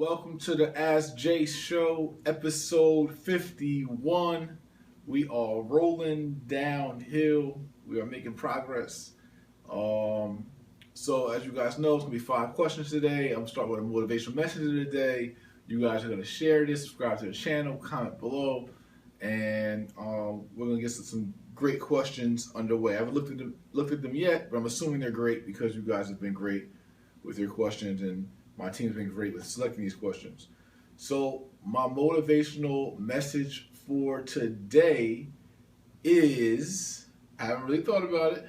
welcome to the Ask Jay Show, episode 51. We are rolling downhill. We are making progress. So as you guys know, it's gonna be 5 questions today. I'm gonna start with a motivational message of the day. You guys are gonna share this, subscribe to the channel, comment below, and we're gonna get some great questions underway. I haven't looked at them yet, but I'm assuming they're great because you guys have been great with your questions, and my team's been great with selecting these questions. So my motivational message for today is, I haven't really thought about it,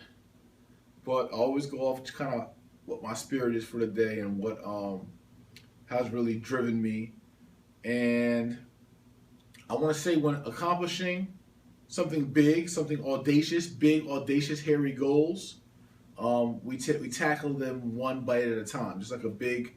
but I always go off to kind of what my spirit is for the day and what has really driven me. And I want to say, when accomplishing something big, something audacious, big, audacious, hairy goals, we tackle them one bite at a time, just like a big,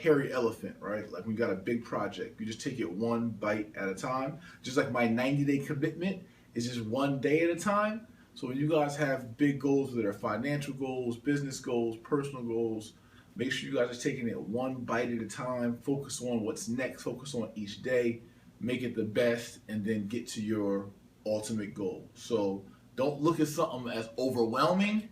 hairy elephant, right? Like we got a big project. You just take it one bite at a time. Just like my 90-day commitment is just one day at a time. So when you guys have big goals that are financial goals, business goals, personal goals, make sure you guys are taking it one bite at a time. Focus on what's next. Focus on each day. Make it the best, and then get to your ultimate goal. So don't look at something as overwhelming.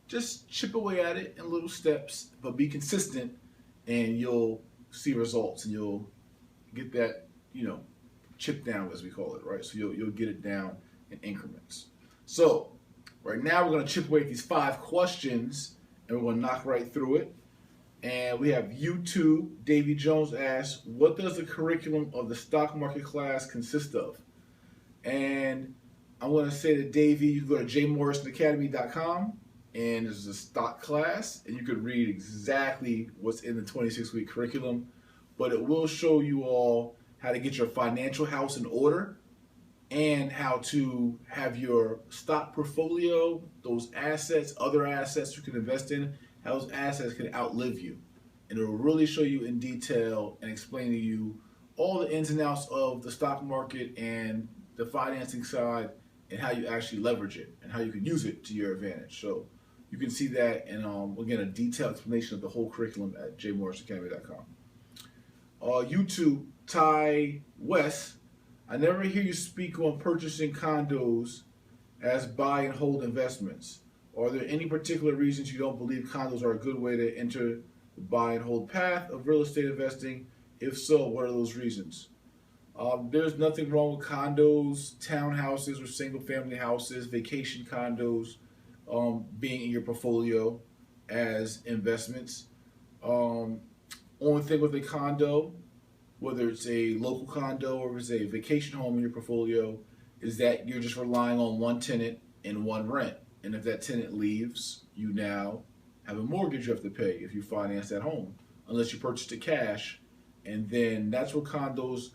Just chip away at it in little steps, but be consistent, and you'll see results, and you'll get that, chip down, as we call it, right? So you'll get it down in increments. So right now we're going to chip away at these 5 questions, and we're going to knock right through it. And we have YouTube. Davy Jones asks, what does the curriculum of the stock market class consist of? And I'm going to say to Davy, you can go to jmorrisonacademy.com, and there's a stock class, and you could read exactly what's in the 26-week curriculum. But it will show you all how to get your financial house in order, and how to have your stock portfolio, those assets, other assets you can invest in, how those assets can outlive you. And it will really show you in detail and explain to you all the ins and outs of the stock market and the financing side, and how you actually leverage it and how you can use it to your advantage. So you can see that, and again, a detailed explanation of the whole curriculum at jmorrisonacademy.com. YouTube, Ty West, I never hear you speak on purchasing condos as buy and hold investments. Are there any particular reasons you don't believe condos are a good way to enter the buy and hold path of real estate investing? If so, what are those reasons? There's nothing wrong with condos, townhouses, or single family houses, vacation condos, being in your portfolio as investments. Only thing with a condo, whether it's a local condo or it's a vacation home in your portfolio, is that you're just relying on one tenant and one rent. And if that tenant leaves, you now have a mortgage you have to pay if you finance that home, unless you purchased it cash. And then that's where condos,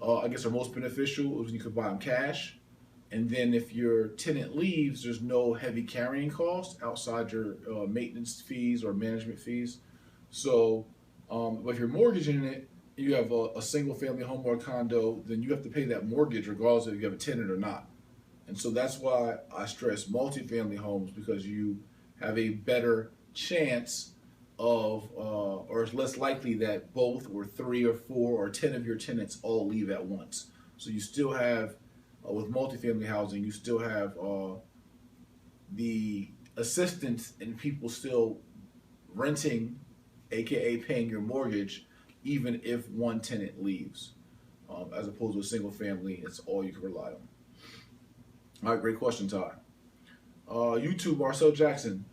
I guess, are most beneficial, is when you could buy them cash. And then if your tenant leaves, there's no heavy carrying costs outside your maintenance fees or management fees. So but if you're mortgaging it, you have a single family home or condo, then you have to pay that mortgage regardless if you have a tenant or not. And so that's why I stress multifamily homes, because you have a better chance of, or it's less likely that both or 3 or 4 or 10 of your tenants all leave at once. So you still have, with multifamily housing, you still have the assistance in people still renting, aka paying your mortgage, even if one tenant leaves, as opposed to a single family, it's all you can rely on. All right, great question, Ty. YouTube, Marcel Jackson.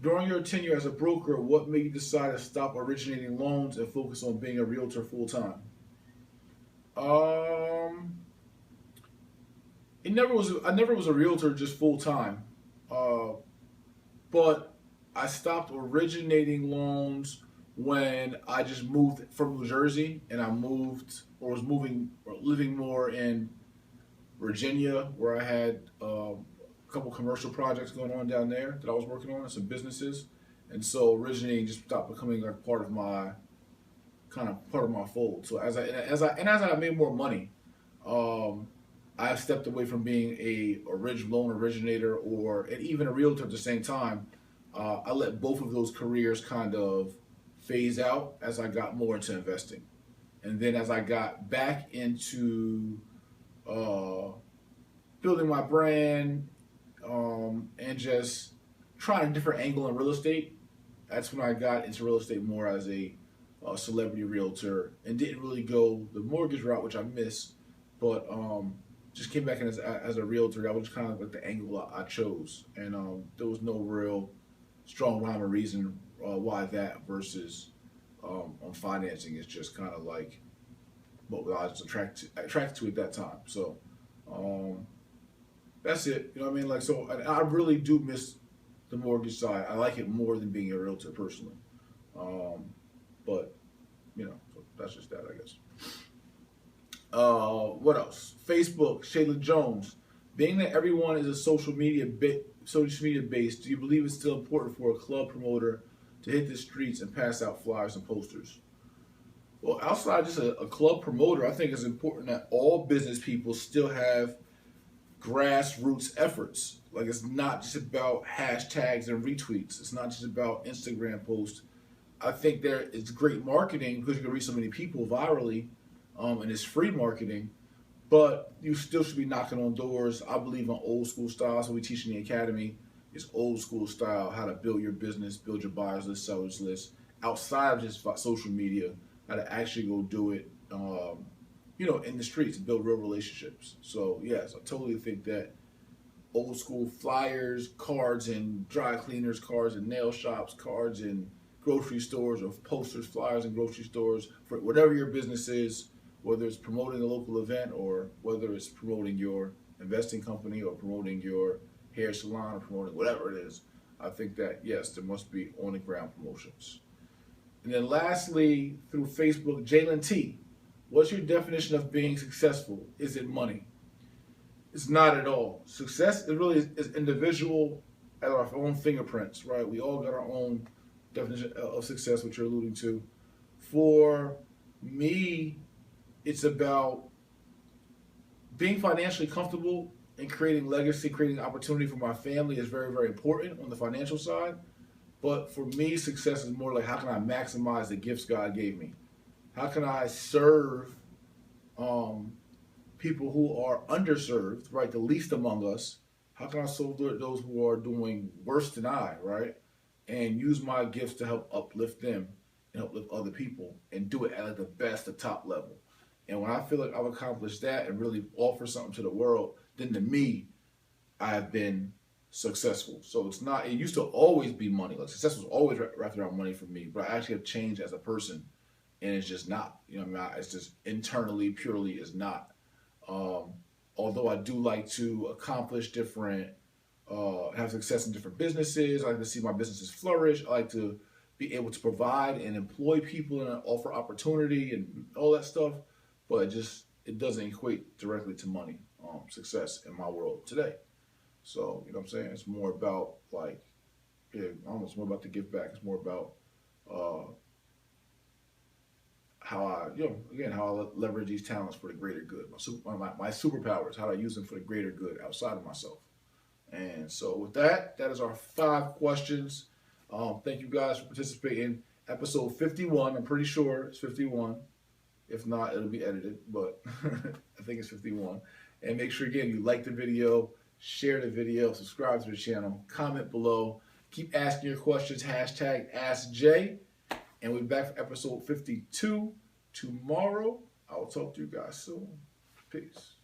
During your tenure as a broker, what made you decide to stop originating loans and focus on being a realtor full time? I never was a realtor just full time, but I stopped originating loans when I just moved from New Jersey, and I was living more in Virginia, where I had a couple commercial projects going on down there that I was working on, and some businesses. And so originating just stopped becoming like part of my fold. So as I made more money, I stepped away from being a loan originator and even a realtor at the same time. I let both of those careers kind of phase out as I got more into investing. And then as I got back into building my brand and just trying a different angle in real estate, that's when I got into real estate more as a celebrity realtor and didn't really go the mortgage route, which I miss, but just came back in as a realtor. That was kind of like the angle I chose, and there was no real strong rhyme or reason why that versus on financing. It's just kind of like what I was attracted to at that time. So that's it. You know what I mean? Like, so I really do miss the mortgage side. I like it more than being a realtor personally. But you know, so that's just that, I guess. What else? Facebook, Shayla Jones. Being that everyone is a social media based, do you believe it's still important for a club promoter to hit the streets and pass out flyers and posters? Well, outside just a club promoter, I think it's important that all business people still have grassroots efforts. Like, it's not just about hashtags and retweets. It's not just about Instagram posts. I think it's great marketing because you can reach so many people virally, and it's free marketing, but you still should be knocking on doors. I believe in old school style. So we teach in the academy is old school style, how to build your business, build your buyers list, sellers list, outside of just social media, how to actually go do it, in the streets and build real relationships. So yes, I totally think that old school flyers, cards in dry cleaners, cards in nail shops, cards in grocery stores, or posters, flyers in grocery stores, for whatever your business is, whether it's promoting a local event or whether it's promoting your investing company or promoting your hair salon or promoting whatever it is. I think that, yes, there must be on the ground promotions. And then lastly, through Facebook, Jalen T. What's your definition of being successful? Is it money? It's not at all. Success is really is individual at our own fingerprints, right? We all got our own definition of success, which you're alluding to. For me, it's about being financially comfortable and creating legacy, creating opportunity for my family is very, very important on the financial side. But for me, success is more like, how can I maximize the gifts God gave me? How can I serve people who are underserved, right? The least among us. How can I serve those who are doing worse than I, right? And use my gifts to help uplift them and uplift other people and do it at like the best, the top level. And when I feel like I've accomplished that and really offer something to the world, then to me, I have been successful. So it used to always be money. Like, success was always wrapped around money for me, but I actually have changed as a person, and it's just not. You know what I mean? It's just internally, purely is not. Although I do like to accomplish different, have success in different businesses. I like to see my businesses flourish. I like to be able to provide and employ people and offer opportunity and all that stuff. But it doesn't equate directly to money, success in my world today. So, you know what I'm saying? It's more about almost more about the give back. It's more about how I leverage these talents for the greater good. My superpowers, how I use them for the greater good outside of myself. And so with that is our 5 questions. Thank you guys for participating. Episode 51, I'm pretty sure it's 51. If not, it'll be edited, but I think it's 51. And make sure, again, you like the video, share the video, subscribe to the channel, comment below. Keep asking your questions, #AskJ. And we'll be back for episode 52 tomorrow. I will talk to you guys soon. Peace.